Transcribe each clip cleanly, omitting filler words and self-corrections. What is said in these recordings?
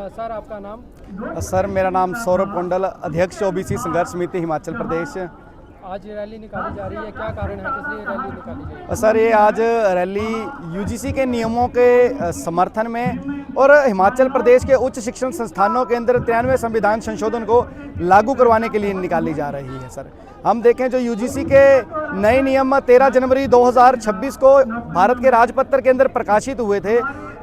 Sir आपका नाम? Sir मेरा नाम सौरभ कोंडल, अध्यक्ष ओबीसी संघर्ष समिति हिमाचल प्रदेश। आज रैली निकाली जा रही है, क्या कारण है किस लिए रैली निकाली जा रही है? सर ये आज रैली यूजीसी के नियमों के समर्थन में और हिमाचल प्रदेश के उच्च शिक्षण संस्थानों के अंदर 93वें संविधान संशोधन को लागू करवाने के लिए निकाली जा रही है। सर हम देखें जो यूजीसी के नए नियम 13 जनवरी 2026 को भारत के राजपत्र के अंदर प्रकाशित हुए थे,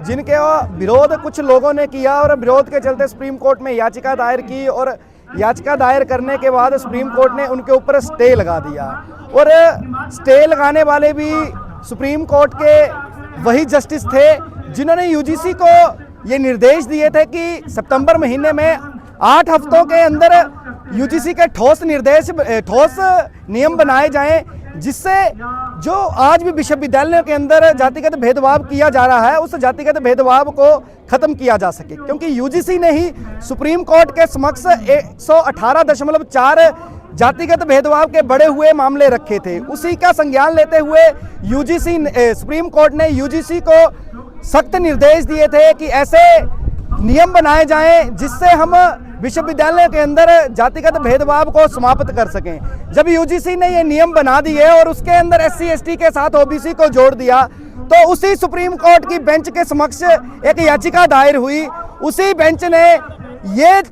जिनके विरोध कुछ लोगों ने किया और विरोध के चलते सुप्रीम कोर्ट में याचिका दायर की और याचिका दायर करने के बाद सुप्रीम कोर्ट ने उनके ऊपर स्टे लगा दिया। और स्टे लगाने वाले भी सुप्रीम कोर्ट के वही जस्टिस थे जिन्होंने यूजीसी को ये निर्देश दिए थे कि सितंबर महीने में 8 हफ्तों के अंदर यूजीसी के ठोस नियम बनाए जाएं, जिससे जो आज भी विश्वविद्यालयों के अंदर जातिगत भेदभाव किया जा रहा है उस जातिगत भेदभाव को खत्म किया जा सके। क्योंकि यूजीसी ने ही सुप्रीम कोर्ट के समक्ष 118.4 जातिगत भेदभाव के बढ़े हुए मामले रखे थे। उसी का संज्ञान लेते हुए सुप्रीम कोर्ट ने यूजीसी को सख्त निर्देश दिए थे कि ऐसे नियम बनाए जाएं जिससे हम विश्वविद्यालय के अंदर जातिगत भेदभाव को समाप्त कर सकें। जब यूजीसी ने ये नियम बना दिए और उसके अंदर एससी एसटी के साथ ओबीसी को जोड़ दिया, तो उसी सुप्रीम कोर्ट की बेंच के समक्ष एक याचिका दायर हुई। उसी बेंच ने ये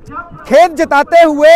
खेद जताते हुए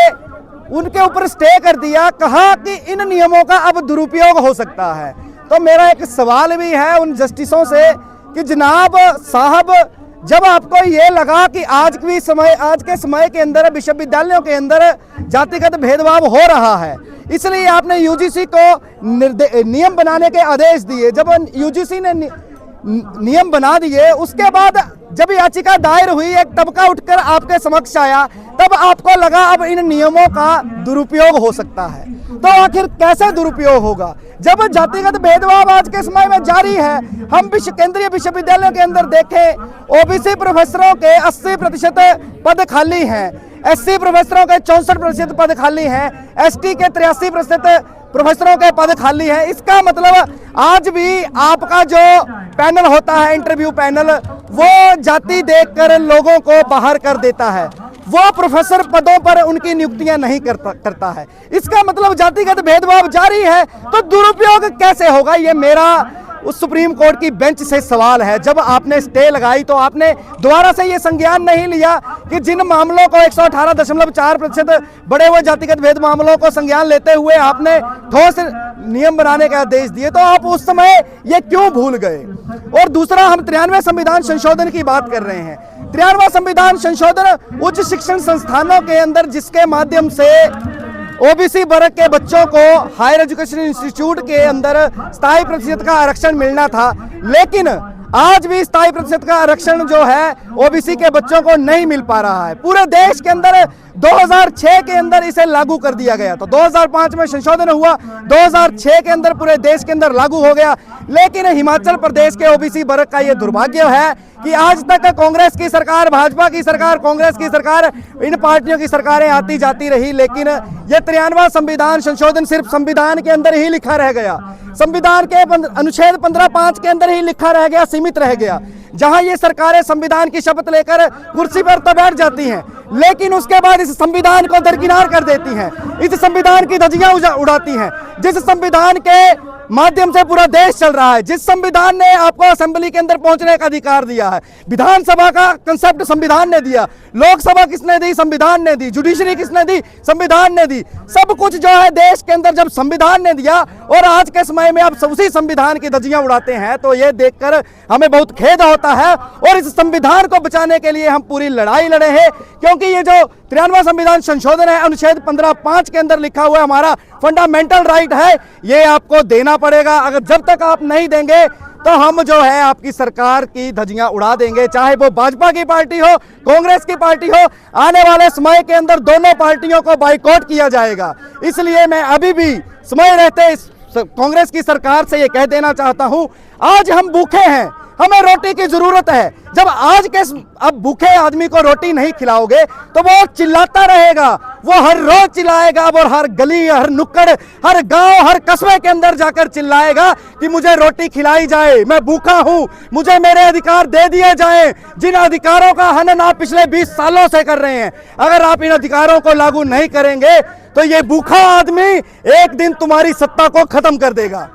उनके ऊपर स्टे कर दिया, कहा कि इन नियमों का अब दुरुपयोग हो सकता है। तो मेरा एक सवाल भी है उन जस्टिसों से कि जनाब साहब, जब आपको ये लगा कि आज के समय के अंदर विश्वविद्यालयों के अंदर जातिगत भेदभाव हो रहा है, इसलिए आपने यूजीसी को नियम बनाने के आदेश दिए। जब यूजीसी ने नियम बना दिए, उसके बाद जब याचिका दायर हुई, एक तबका उठकर आपके समक्ष आया, तब आपको लगा अब इन नियमों का दुरुपयोग हो सकता है। तो आखिर कैसे दुरुपयोग होगा जब जातिगत भेदभाव आज के समय में जारी है? हम केंद्रीय विश्वविद्यालयों के अंदर देखें, ओबीसी प्रोफेसरों के 80% पद खाली हैं, एससी प्रोफेसरों के 64% पद खाली हैं, एसटी के 83% प्रोफेसरों के पद खाली हैं। इसका मतलब आज भी आपका जो पैनल होता है, इंटरव्यू पैनल, वो जाति देखकर लोगों को बाहर कर देता है, वो प्रोफेसर पदों पर उनकी नियुक्तियां नहीं करता है। इसका मतलब जातिगत भेदभाव जारी है, तो दुरुपयोग कैसे होगा? ये मेरा उस सुप्रीम कोर्ट की बेंच से सवाल है। जब आपने स्टे लगाई तो आपने दोबारा से ये संज्ञान नहीं लिया कि जिन मामलों को 118.4% बड़े हुए जातिगत भेद मामलों को संज्ञान लेते हुए आपने ठोस नियम बनाने का आदेश दिए, तो आप उस समय ये क्यों भूल गए? और दूसरा, हम 93वें संविधान संशोधन की बात कर रहे हैं। 93वां संविधान संशोधन उच्च शिक्षण संस्थानों के अंदर जिसके माध्यम से ओबीसी वर्ग के बच्चों को हायर एजुकेशन इंस्टीट्यूट के अंदर 27% का आरक्षण मिलना था, लेकिन आज भी 27% का आरक्षण जो है ओबीसी के बच्चों को नहीं मिल पा रहा है। पूरे देश के अंदर 2006 के अंदर इसे लागू कर दिया गया, तो 2005 में संशोधन हुआ, 2006 के अंदर पूरे देश के अंदर लागू हो गया। लेकिन हिमाचल प्रदेश के ओबीसी वर्ग का ये दुर्भाग्य है कि आज तक कांग्रेस की सरकार, भाजपा की सरकार, कांग्रेस की सरकार, इन पार्टियों की सरकारें आती जाती रही, लेकिन ये 93वां संविधान संशोधन सिर्फ संविधान के अंदर ही लिखा रह गया, संविधान के अनुच्छेद 15(5) के अंदर ही लिखा रह गया, सीमित रह गया। जहां ये सरकारें संविधान की शपथ लेकर कुर्सी पर तो बैठ जाती हैं, लेकिन उसके बाद इस संविधान को दरकिनार कर देती हैं, इस संविधान की धज्जियां उड़ाती हैं, जिस संविधान के माध्यम से पूरा देश चल रहा है, जिस संविधान ने आपको असेंबली के अंदर पहुंचने का अधिकार दिया है, विधानसभा का कंसेप्ट संविधान ने दिया, लोकसभा किसने दी? संविधान ने दी, जुडिशरी किसने दी? संविधान ने दी। सब कुछ जो है देश के अंदर जब संविधान ने दिया, और आज के समय में आप उसी संविधान की धज्जियां उड़ाते हैं, तो ये देखकर हमें बहुत खेद होता है। और इस संविधान को बचाने के लिए हम पूरी लड़ाई लड़े हैं, क्योंकि ये जो 93वां संविधान संशोधन है, अनुच्छेद 15(5) के अंदर लिखा हुआ हमारा फंडामेंटल राइट है, ये आपको देना पड़ेगा। अगर जब तक आप नहीं देंगे तो हम जो है आपकी सरकार की धज्जियां उड़ा देंगे, चाहे वो भाजपा की पार्टी हो, कांग्रेस की पार्टी हो। आने वाले समय के अंदर दोनों पार्टियों को बाइकआउट किया जाएगा। इसलिए मैं अभी भी समय रहते कांग्रेस की सरकार से ये कह देना चाहता हूं, आज हम भूखे हैं, हमें रोटी की जरूरत है। जब आज के अब भूखे आदमी को रोटी नहीं खिलाओगे तो वो चिल्लाता रहेगा, वो हर रोज चिल्लाएगा और हर गली, हर नुक्कड़, हर गांव, हर कस्बे के अंदर जाकर चिल्लाएगा कि मुझे रोटी खिलाई जाए, मैं भूखा हूं, मुझे मेरे अधिकार दे दिए जाएं, जिन अधिकारों का हनन आप पिछले 20 सालों से कर रहे हैं। अगर आप इन अधिकारों को लागू नहीं करेंगे तो ये भूखा आदमी एक दिन तुम्हारी सत्ता को खत्म कर देगा।